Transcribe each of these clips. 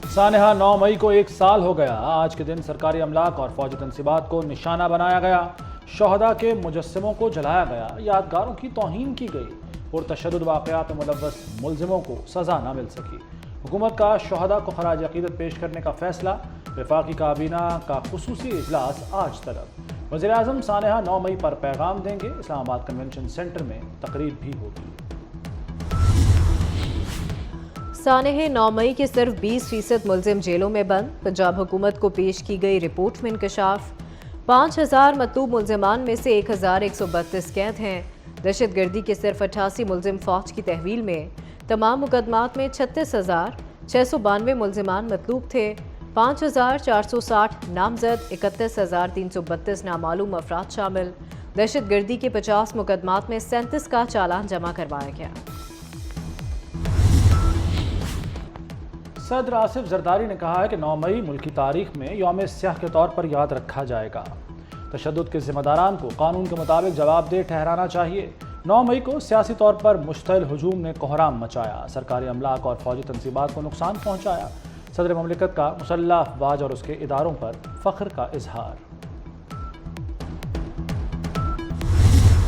सानहा 9 मई को 1 साल हो गया। आज के दिन सरकारी अमलाक और फौजी तनसीबात को निशाना बनाया गया, शहदा के मुजस्समों को जलाया गया, यादगारों की तौहीन की गई। पुरतशद्दुद वाक़यात में मुलव्वस मुलजिमों को सज़ा न मिल सकी। हुकूमत का शहदा को खराज अक़ीदत पेश करने का फैसला। वफाकी काबीना का खुसूसी इजलास आज तलब। वज़ीर-ए-आज़म सानहा 9 मई पर पैगाम देंगे। इस्लामाबाद कन्वेंशन सेंटर में तकरीब भी होगी। सानहे 9 मई के सिर्फ 20% मुलजिम जेलों में बंद। पंजाब हुकूमत को पेश की गई रिपोर्ट में इंकशाफ। 5000 मतलूब मुलजिमान में से 1132 कैद हैं। दहशतगर्दी के सिर्फ 88 मुलजिम फौज की तहवील में। तमाम मुकदमात में 36,692 मुलजिमान मतलूब थे। 5,460 नामजद, 31,332 नामालूम अफराद शामिल। दहशतगर्दी के 50 मुकदमात में 37 का चालान जमा करवाया गया। सदर आसिफ जरदारी ने कहा है कि 9 मई मुल्की तारीख में यौम स्याह के तौर पर याद रखा जाएगा। तशद्दुद के ज़िम्मेदारान को कानून के मुताबिक जवाबदेह ठहराना चाहिए। 9 मई को सियासी तौर पर मुश्तइल हुजूम ने कोहराम मचाया, सरकारी अमलाक और फौजी तनसीबात को नुकसान पहुँचाया। सदर ममलिकत का मुसल्लह अफवाज और उसके इदारों पर फ़ख्र का इजहार।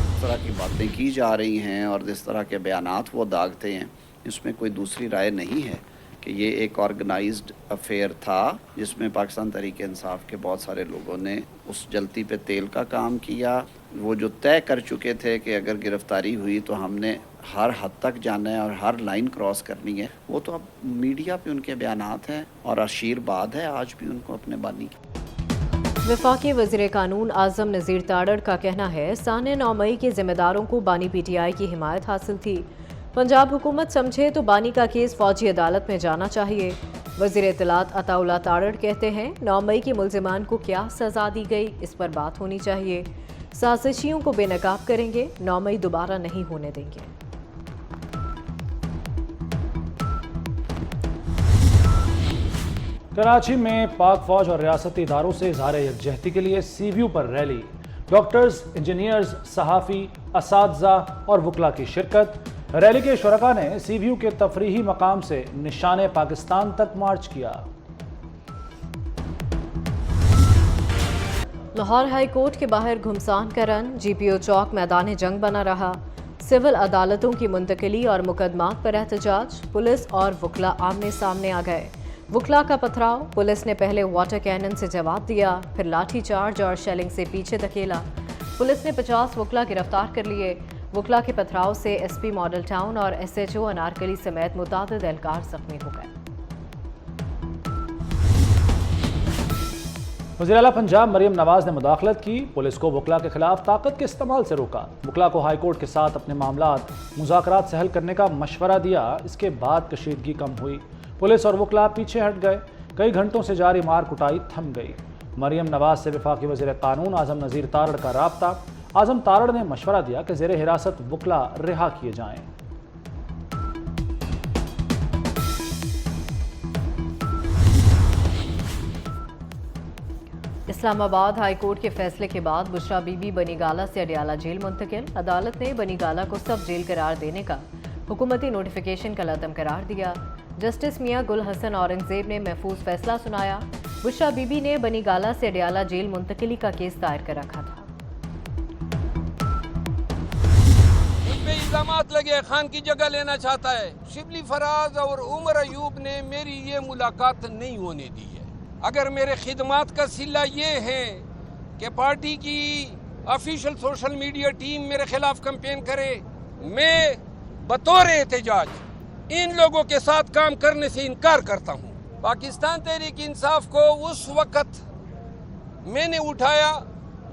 इस तरह की बातें की जा रही हैं और जिस तरह के बयानात वो दागते हैं, इसमें कोई दूसरी राय नहीं है कि ये एक ऑर्गेनाइज्ड अफेयर था जिसमें पाकिस्तान तहरीक इंसाफ के बहुत सारे लोगों ने उस जलती पे तेल का काम किया। वो जो तय कर चुके थे कि अगर गिरफ्तारी हुई तो हमने हर हद तक जाना है और हर लाइन क्रॉस करनी है, वो तो अब मीडिया पे उनके बयानात हैं और आशीर्वाद है आज भी उनको अपने बानी की। वफाकी वज़ीर कानून आज़म नज़ीर ताड़ड़ का कहना है, साने 9 मई के जिम्मेदारों को बानी PTI की हिमायत हासिल थी। पंजाब हुकूमत समझे तो बानी का केस फौजी अदालत में जाना चाहिए। वज़ीर इत्तलात अताउल्लाह ताड़ड़ कहते हैं, 9 मई के मुलजिमान को क्या सज़ा दी गई, इस पर बात होनी चाहिए। साजिशियों को बेनकाब करेंगे, 9 मई दोबारा नहीं होने देंगे। कराची में पाक फौज और रियासती इदारों से इजहार यकजहती के लिए CVU पर रैली। डॉक्टर्स, इंजीनियर्स, सहाफ़ी, असातिज़ा और वकला की शिरकत। रैली के शुरका ने CVU के तफरीही मकाम से निशाने पाकिस्तान तक मार्च किया। लाहौर हाई कोर्ट के बाहर घुमसान का रन। GPO चौक मैदान जंग बना रहा। सिविल अदालतों की मुंतकिली और मुकदमात पर एहतजाज। पुलिस और वकला आमने सामने आ गए। वकला का पथराव, पुलिस ने पहले वाटर कैनन से जवाब दिया, फिर लाठी चार्ज और शेलिंग से पीछे धकेला। पुलिस ने 50 वकला गिरफ्तार कर लिए। वकला के पथराव से SP मॉडल टाउन और SHO अनारकली समेत मुतादिद एहलकार जख्मी हो गए। वज़ीर आला पंजाब मरियम नवाज ने मुदाखलत की। पुलिस को वकला के खिलाफ ताकत के इस्तेमाल से रोका। वकला को हाई कोर्ट के साथ अपने मामलात मुज़ाकरात से हल करने का मशवरा दिया। इसके बाद कशीदगी कम हुई। पुलिस और वकला पीछे हट गए। कई घंटों से जारी मार कुटाई थम गई। मरियम नवाज से वफाकी वज़ीर कानून आज़म नज़ीर ताड़ड़ का राब्ता। आज़म ताड़ड़ ने मशवरा दिया कि ज़ेरे हिरासत वकला रिहा किए जाएं। इस्लामाबाद हाई कोर्ट के फैसले के बाद बुशरा बीबी बनीगाला से अडियाला जेल मुंतकिल। अदालत ने बनीगाला को सब जेल करार देने का हुकूमती नोटिफिकेशन का लदम करार दिया। जस्टिस मियां गुल हसन औरंगजेब ने महफूज फैसला सुनाया। बुशरा बीबी ने बनीगाला से अडियाला जेल मुंतकिली का केस दायर कर रखा था। पे इल्जामात लगे खान की जगह लेना चाहता है। शिबली फराज और उमर अयूब ने मेरी ये मुलाकात नहीं होने दी है। अगर मेरे खिदमात का सिला ये है कि पार्टी की ऑफिशियल सोशल मीडिया टीम मेरे खिलाफ कैंपेन करे, मैं बतौर एहतजाज इन लोगों के साथ काम करने से इनकार करता हूँ। पाकिस्तान तहरीक इंसाफ को उस वक़्त मैंने उठाया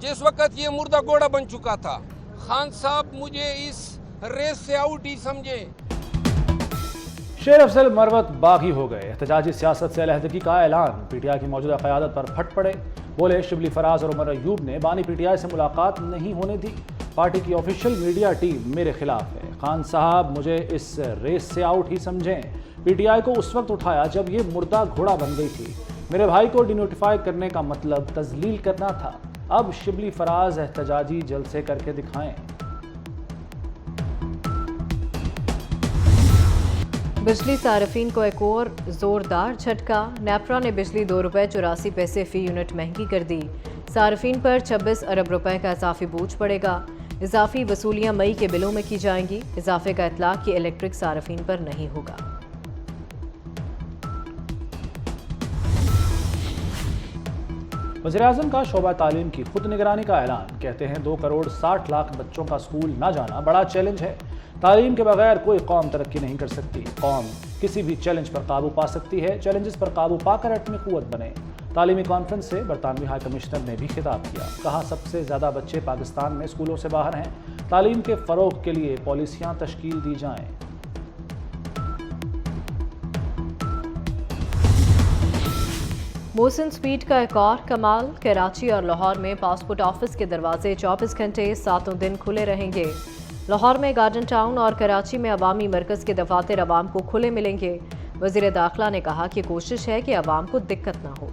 जिस वक़्त ये मुर्दा घोड़ा बन चुका था। खान साहब मुझे इस रेस से आउट ही समझे। शेर अफजल मरवत बागी हो गए। एहतजाजी सियासत से अलहदगी का ऐलान। PTI की मौजूदा क़यादत पर फट पड़े। बोले, शिबली फराज और उमर अयूब ने बानी PTI से मुलाकात नहीं होने दी। पार्टी की ऑफिशियल मीडिया टीम मेरे खिलाफ है। खान साहब मुझे इस रेस से आउट ही समझें। PTI को उस वक्त उठाया जब ये मुर्दा घोड़ा बन गई थी। मेरे भाई को डिनोटिफाई करने का मतलब तजलील करना था। अब शिबली फराज एहतजाजी जलसे करके दिखाएं। बिजली सार्फिन को एक और जोरदार झटका। नेपरा ने बिजली ₹2.84 फी यूनिट महंगी कर दी। सार्फिन पर 26 अरब रुपए का इजाफी बोझ पड़ेगा। इजाफी वसूलियां मई के बिलों में की जाएंगी। इजाफे का इतलाक की इलेक्ट्रिक सार्फिन पर नहीं होगा। वज़ीर-ए-आज़म का शोबा तालीम की खुद निगरानी का ऐलान। कहते हैं 2 करोड़ 60 लाख बच्चों का स्कूल ना जाना बड़ा चैलेंज है। तालीम के बगैर कोई कौम तरक्की नहीं कर सकती। कौम किसी भी चैलेंज पर काबू पा सकती है। चैलेंजेस पर काबू पाकर एटमी कुव्वत बने। तालीमी कॉन्फ्रेंस से बरतानवी हाई कमिश्नर ने भी खिताब किया। कहा सबसे ज़्यादा बच्चे पाकिस्तान में स्कूलों से बाहर हैं। तालीम के फ़रोग़ के लिए पॉलिसियाँ तश्कील दी जाएँ। मोहसिन स्पीड का एक और कमाल। कराची और लाहौर में पासपोर्ट ऑफिस के दरवाजे 24 घंटे 7 दिन खुले रहेंगे। लाहौर में गार्डन टाउन और कराची में अवामी मरकज़ के दफातर अवाम को खुले मिलेंगे। वज़ीर दाखिला ने कहा कि कोशिश है कि अवाम को दिक्कत ना हो।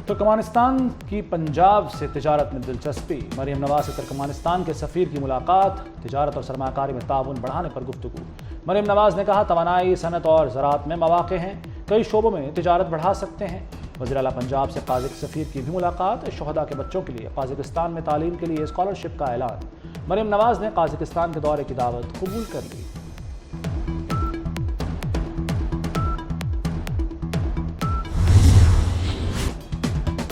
तुर्कमानिस्तान की पंजाब से तिजारत में दिलचस्पी। मरीम नवाज से तुर्कमानिस्तान के सफ़ीर की मुलाकात। तिजारत और सरमाकारी में ताउन बढ़ाने पर गुफ्तगू। मरीम नवाज ने कहा तवानाई, सनत और ज़राअत में मौक़े हैं। कई शोबों में तिजारत बढ़ा सकते हैं। वज़ीर आला पंजाब से काज़िक सफ़ीर की भी मुलाकात। शोहदा के बच्चों के लिए काज़िकिस्तान में तालीम के लिए स्कॉलरशिप का ऐलान। मरीम नवाज ने काज़िकिस्तान के दौरे की दावत कबूल कर ली।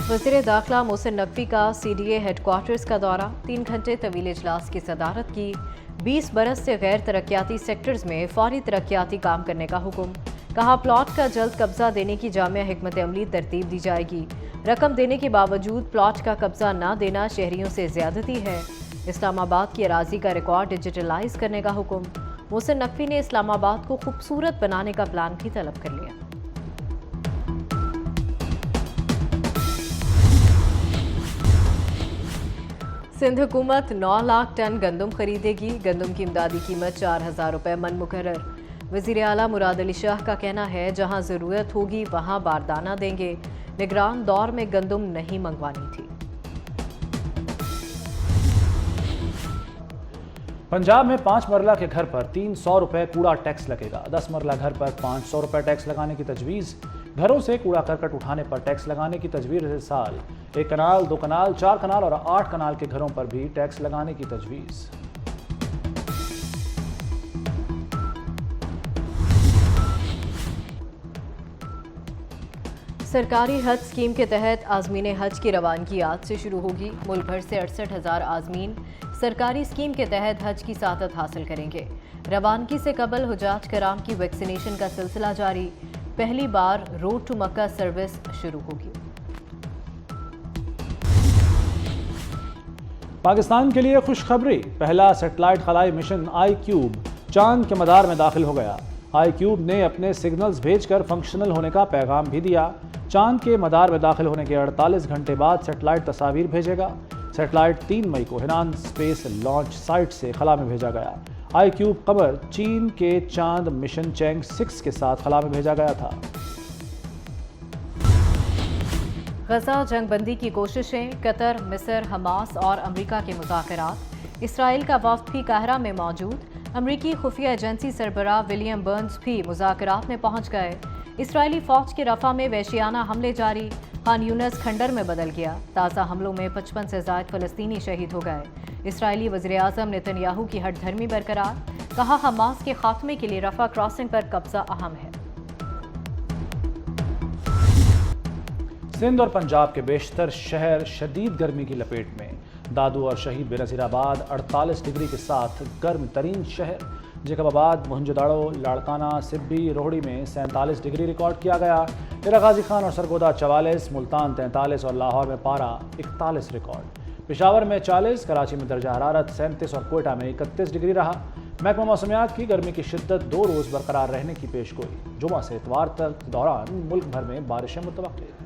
वज़ीर दाखिला मोहसिन नकवी का CDA हेडक्वार्टर्स का दौरा। 3 घंटे तवील इजलास की सदारत की। 20 बरस से गैर तरक्याती सेक्टर्स में फौरी तरक्याती काम करने का हुक्म। कहा प्लॉट का जल्द कब्जा देने की जामिया हिकमत अमली तरतीब दी जाएगी। रकम देने के बावजूद प्लॉट का कब्जा न देना शहरियों से ज्यादती है। इस्लामाबाद की अराजी का रिकॉर्ड डिजिटलाइज करने का हुक्म। मोहसिन नकवी ने इस्लामाबाद को खूबसूरत बनाने का प्लान भी तलब कर लिया। सिंध हुकूमत 9 लाख टन गंदम खरीदेगी। गंदम की इमदादी कीमत 4,000 रुपये मन मुकर्रर। वज़ीर आला मुराद अली शाह का कहना है जहां ज़रूरत होगी वहां बारदाना देंगे। निगरान दौर में गंदम नहीं मंगवानी थी। पंजाब में 5 मरला के घर पर 300 रुपये कूड़ा टैक्स लगेगा। 10 मरला घर पर 500 रुपये टैक्स लगाने की तजवीज़। घरों से कूड़ा करकट उठाने पर टैक्स लगाने की तजवीज़। इस साल 1 कनाल, 2 कनाल, 4 कनाल और 8 कनाल के घरों पर भी टैक्स लगाने की तजवीज़। सरकारी हज स्कीम के तहत आज़मीन हज की रवानगी आज से शुरू होगी। मुल्क भर से 68,000 आज़मीन सरकारी स्कीम के तहत हज की सादत हासिल करेंगे। रवानगी से कबल हुजाज कराम की वैक्सीनेशन का सिलसिला जारी। पहली बार रोड टू मक्का सर्विस शुरू होगी। पाकिस्तान के लिए खुशखबरी। पहला सैटेलाइट खलाई मिशन iCube चांद के मदार में दाखिल हो गया। iCube ने अपने सिग्नल्स भेजकर फंक्शनल होने का पैगाम भी दिया। चांद के मदार में दाखिल होने के 48 घंटे बाद सैटेलाइट तस्वीर भेजेगा। सैटेलाइट 3 मई को हिनान स्पेस लॉन्च साइट से खला में भेजा गया। iCube कमर चीन के चांद मिशन चैंग 6 के साथ खला में भेजा गया था। गजा जंगबंदी की कोशिशें। कतर, मिस्र, हमास और अमेरिका के मुज़ाकरात। इसराइल का वफ्द भी काहिरा में मौजूद। अमरीकी खुफिया एजेंसी सरबराह विलियम बर्न्स भी मुज़ाकरात में पहुंच गए। इसराइली फौज के रफा में वहशियाना हमले जारी। खान यूनस खंडर में बदल गया। ताज़ा हमलों में 55 से ज़ायद फ़लस्तीनी शहीद हो गए। इसराइली वज़ीर-ए-आज़म नेतन्याहू की हठधर्मी बरकरार। कहा हमास के खात्मे के लिए रफा क्रॉसिंग पर कब्जा अहम है। सिंध और पंजाब के बेशतर शहर शदीद गर्मी की लपेट में। दादू और शहीद बेनज़ीराबाद 48 डिग्री के साथ गर्म तरीन शहर। जैकबाबाद, मोहनजोदड़ो, लाड़काना, सिब्बी, रोहड़ी में 47 डिग्री रिकॉर्ड किया गया। डेरा गाजी खान और सरगोदा 44, मुल्तान 43 और लाहौर में पारा 41 रिकॉर्ड। पेशावर में 40, कराची में दर्जा हरारत 37 और कोयटा में 31 डिग्री रहा। महकमा मौसमियात की गर्मी की शिद्दत 2 रोज़ बरकरार रहने की पेशगोई। जुमा से इतवार तक दौरान मुल्क भर में बारिशें मुतवक्किल।